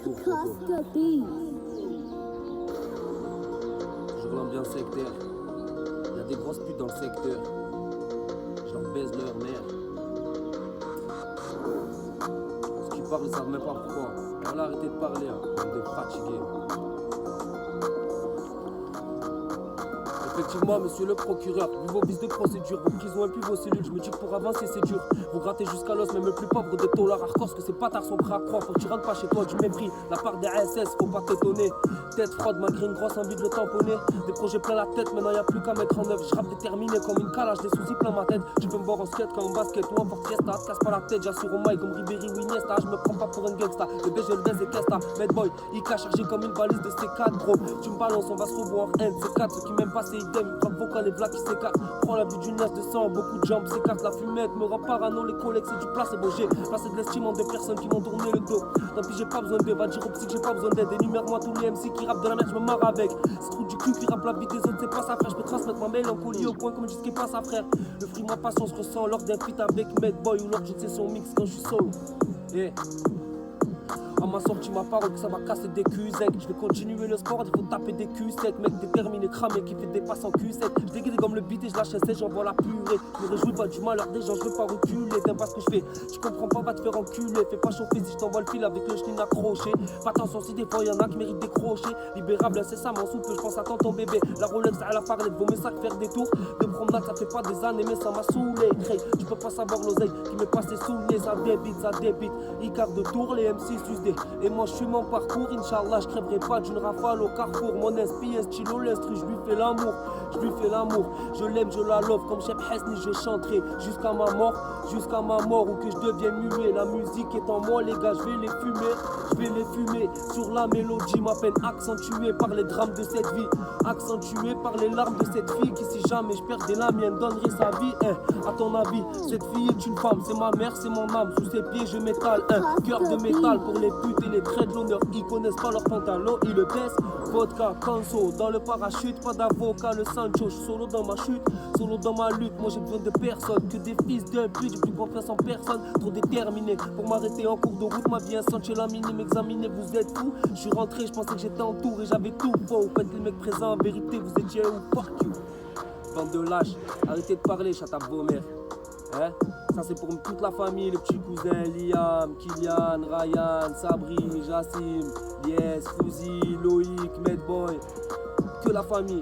pour photo. Toujours l'ambiance sectaire. Il y a des grosses putes dans le secteur. Je leur baise leur mère. Ceux qui parlent, ils savent même pas pourquoi. Voilà, arrêtez de parler, hein. Bande de fatigués. Effectivement, monsieur le procureur, vu vos vices de procédure, vos prisons et puis vos cellules, je me dis que pour avancer c'est dur. Vous grattez jusqu'à l'os, même le plus pauvre des taulards hardcore, que ces bâtards sont prêts à croire. Faut que tu rentres pas chez toi du mépris, la part des ASS, faut pas t'étonner. Tête froide malgré une grosse envie de le tamponner. Des projets plein la tête, maintenant y a plus qu'à mettre en œuvre. Je rappe déterminé comme une calage, des soucis plein ma tête. Tu peux me voir en skate comme en basket ou en porte-fiesta. Te casse pas la tête, j'assure au mail comme Ribéry ou Iniesta. Je me prends pas pour un gangsta, le BG le baise et Kesta. Mad boy, IK chargé comme une valise de C4 bro. Tu me balances, on va se revoir, un de C4. Ceux qui m'aiment pas c'est idem, frappe vocal et v'là qui s'écarte. Prends la vue d'une as de sang, beaucoup de jambes s'écartent. La fumette me rend parano, les collègues c'est du placebo. J'ai placé de l'estime en des personnes qui m'ont tourné le dos. Tant pis j'ai pas besoin d'eux, va dire au psy que j'ai pas besoin d'aide. Énumère-moi tous les MC qui rappent de la merde, je me marre avec. Ce trou du cul qui rappe la vie des autres, c'est pas sa frère. Je peux transmettre ma mélancolie au point comme je dis pas sa frère. Le fruit de ma passion se ressent lors d'un feat avec Mad Boy ou lors d'une session mix quand je suis solo. À ma sortie, ma parole que ça va casser des culs secs. Je vais continuer le sport, il faut taper des culs secs. Mec déterminé, cramé, qui fait des passes en cul sec. Je déguise comme le beat et je lâche un sèche, j'envoie la purée. Je me réjouis pas du malheur des gens, je veux pas reculer. T'aimes pas ce que je fais, tu comprends pas, va te faire enculer. Fais pas chauffer si je t'envoie le fil avec le chenille accroché. Pas attention si des fois y'en a qui méritent décrocher. Libérable incessamment sous peu, je pense à tonton bébé. La Rolex à la parler, vaut mieux ça que faire des tours. De promenade, ça fait pas des années, mais ça m'a saoulé. Cray, tu peux pas savoir l'oseille qui m'est passé sous le nez. Ça débite. Icard de tour, les MC susdés. Et moi je suis mon parcours, Inch'Allah, je crèverai pas d'une rafale au carrefour. Mon esprit, un stylo, l'instru, je lui fais l'amour. Je l'aime, je la love, comme Chef Hesni, je chanterai jusqu'à ma mort, ou que je devienne muet. La musique est en moi, les gars, je vais les fumer. Sur la mélodie, ma peine accentuée par les drames de cette vie, accentuée par les larmes de cette fille qui, si jamais je perdais la mienne, donnerait sa vie. À ton avis, cette fille est une femme, c'est ma mère, c'est mon âme. Sous ses pieds, je m'étale un cœur de métal pour les putes et les traits de l'honneur. Ils connaissent pas leurs pantalons, ils le baissent. Vodka, canso, dans le parachute, pas d'avocat, le Sancho. Je suis solo dans ma chute, solo dans ma lutte. Moi j'ai besoin de personne, que des fils d'un pute. J'ai plus confiance en personne, trop déterminé pour m'arrêter en cours de route. Ma vie un sentier la minime, examiné, vous êtes fous. Je suis rentré, je pensais que j'étais en tour et j'avais tout faux. Vous faites les mecs présents, en vérité, vous étiez où? Fuck you. Bande de lâches, arrêtez de parler, chat à vos mères. Ça c'est pour toute la famille, les petits cousins, Liam, Kylian, Ryan, Sabri, Jassim, Lies, Fouzi, Loïc, Medboy, que la famille.